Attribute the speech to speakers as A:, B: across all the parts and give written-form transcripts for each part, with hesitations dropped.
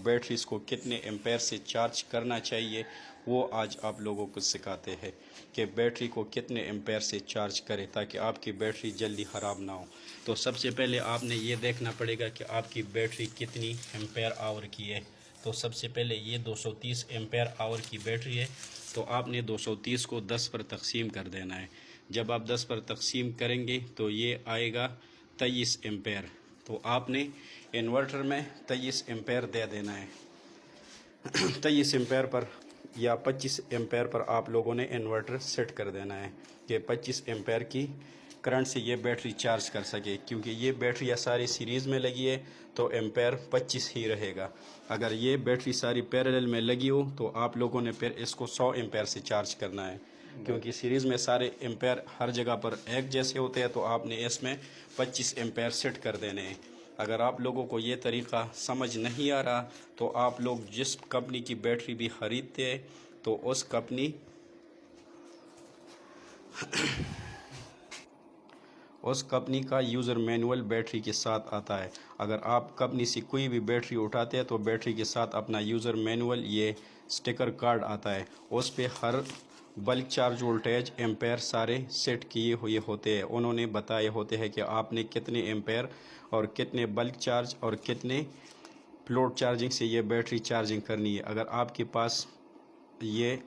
A: Batteries को कितने ampere से चार्ज करना चाहिए वो आज आप लोगों को सिखाते हैं कि बैटरी को कितने एम्पेयर से चार्ज करें ताकि आपकी बैटरी जल्दी ख़राब ना हो। तो सबसे पहले आपने ये देखना पड़ेगा कि आपकी बैटरी कितनी एम्पेयर आवर की है। तो सबसे पहले ये 230 एम्पेयर आवर की बैटरी है, तो आपने 230 को 10 पर तकसीम कर देना है। जब आप 10 पर तकसीम करेंगे तो ये आएगा 23 एम्पेयर। तो आपने इन्वर्टर में 23 एम्पेयर दे देना है। 23 एम्पेयर पर या 25 एम्पेयर पर आप लोगों ने इन्वर्टर सेट कर देना है कि 25 एम्पेयर की करंट से ये बैटरी चार्ज कर सके, क्योंकि ये बैटरी सारी सीरीज़ में लगी है तो एम्पेयर 25 ही रहेगा। अगर ये बैटरी सारी पैरेलल में लगी हो तो आप लोगों ने फिर इसको 100 एम्पेयर से चार्ज करना है, क्योंकि सीरीज़ में सारे एम्पेयर हर जगह पर एक जैसे होते हैं। तो आपने इसमें 25 एम्पेयर सेट कर देने हैं। अगर आप लोगों को ये तरीक़ा समझ नहीं आ रहा तो आप लोग जिस कंपनी की बैटरी भी ख़रीदते हैं तो उस कंपनी का यूज़र मैनुअल बैटरी के साथ आता है। अगर आप कंपनी से कोई भी बैटरी उठाते हैं तो बैटरी के साथ अपना यूज़र मैनुअल ये स्टिकर कार्ड आता है। उस पे हर बल्क चार्ज वोल्टेज एम्पेयर सारे सेट किए हुए होते हैं। उन्होंने बताए होते हैं कि आपने कितने एम्पेयर और कितने बल्क चार्ज और कितने फ्लोट चार्जिंग से ये बैटरी चार्जिंग करनी है। अगर आपके पास ये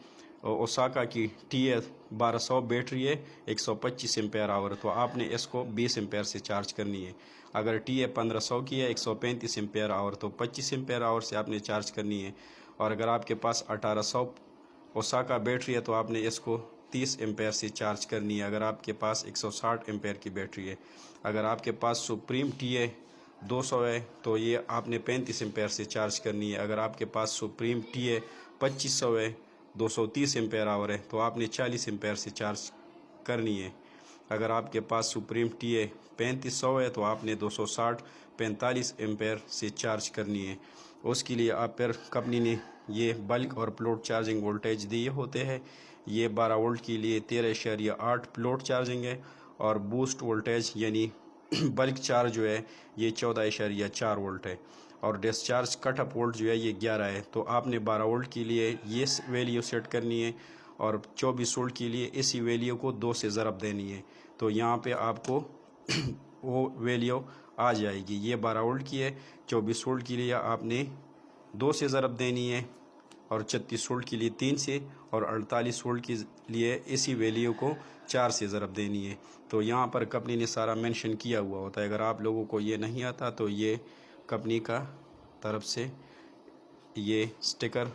A: ओसाका की TA1200 बैटरी है 125 एम्पेयर आवर, तो आपने इसको 20 एम्पेयर से चार्ज करनी है। अगर TA1500 की है 135 एम्पेयर आवर, तो 25 एम्पेयर आवर से आपने चार्ज करनी है। और अगर आपके पास 1800 ओसाका बैटरी है तो आपने इसको 30 एम्पेयर से चार्ज करनी है। अगर आपके पास 160 एम्पेयर की बैटरी है। अगर आपके पास सुप्रीम TA200 है तो ये आपने 35 एम्पेयर से चार्ज करनी है। अगर आपके पास सुप्रीम TA2500 है 230 एम्पेयर आवर है तो आपने 40 एम्पेयर से चार्ज करनी है। अगर आपके पास सुप्रीम TA3500 है तो आपने 260 45 एम्पेयर से चार्ज करनी है। उसके लिए आप फिर कंपनी ने ये बल्क और प्लॉट चार्जिंग वोल्टेज दिए होते हैं। ये 12 वोल्ट के लिए 13.8 प्लॉट चार्जिंग है और बूस्ट वोल्टेज यानी बल्क चार्ज जो है ये 14.4 वोल्ट है और डिस्चार्ज कट अप वोल्ट जो है ये 11 है। तो आपने 12 वोल्ट के लिए ये वैल्यू सेट करनी है और 24 वोल्ट के लिए इसी वैल्यू को 2 से ज़रब देनी है। तो यहाँ पे आपको वो वैल्यू आ जाएगी। ये 12 वोल्ट की है, 24 वोल्ट के लिए आपने 2 से ज़रब देनी है और 36 वोल्ट के लिए 3 से और 48 वोल्ट के लिए इसी वैल्यू को 4 से ज़रब देनी है। तो यहाँ पर कंपनी ने सारा मेंशन किया हुआ होता है। अगर आप लोगों को ये नहीं आता तो ये कंपनी का तरफ से ये स्टिकर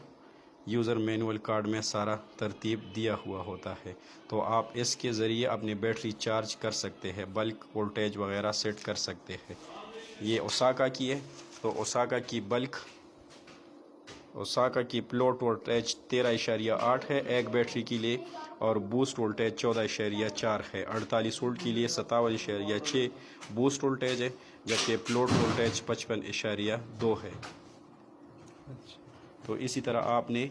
A: यूज़र मैनुअल कार्ड में सारा तरतीब दिया हुआ होता है। तो आप इसके ज़रिए अपनी बैटरी चार्ज कर सकते हैं, बल्क वोल्टेज वगैरह सेट कर सकते हैं। ये ओसाका की है, तो ओसाका की प्लॉट वोल्टेज 13.8 है एक बैटरी के लिए और बूस्ट वोल्टेज 14.4 है। 48 वोल्ट के लिए 57.6 बूस्ट वोल्टेज है, जबकि प्लॉट वोल्टेज 55.2 है। तो इसी तरह आपने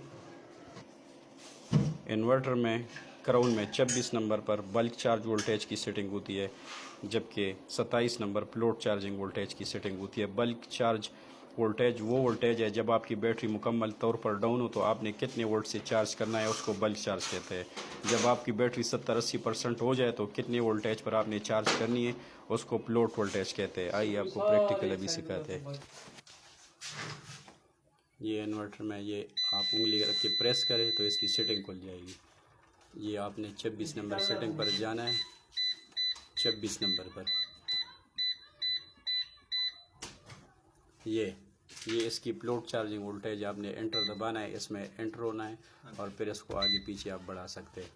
A: इन्वर्टर में क्राउन में 26 नंबर पर बल्क चार्ज वोल्टेज की सेटिंग होती है, जबकि 27 नंबर प्लॉट चार्जिंग वोल्टेज की सेटिंग होती है। बल्क चार्ज वोल्टेज वो वोल्टेज है जब आपकी बैटरी मुकम्मल तौर पर डाउन हो तो आपने कितने वोल्ट से चार्ज करना है उसको बल्क चार्ज कहते हैं। जब आपकी बैटरी 70-80% हो जाए तो कितने वोल्टेज पर आपने चार्ज करनी है उसको प्लॉट वोल्टेज कहते हैं। आइए आपको प्रैक्टिकल अभी सिखाते हैं। ये इन्वर्टर में ये आप उंगली रख के प्रेस करें तो इसकी सेटिंग खुल जाएगी। ये आपने 26 नंबर सेटिंग पर जाना है। 26 नंबर पर ये इसकी प्लॉट चार्जिंग वोल्टेज आपने एंटर दबाना है, इसमें एंटर होना है और फिर इसको आगे पीछे आप बढ़ा सकते हैं।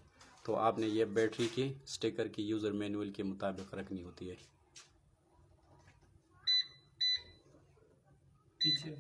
A: तो आपने ये बैटरी की स्टिकर की यूज़र मैनुअल के मुताबिक रखनी होती है।
B: पीछे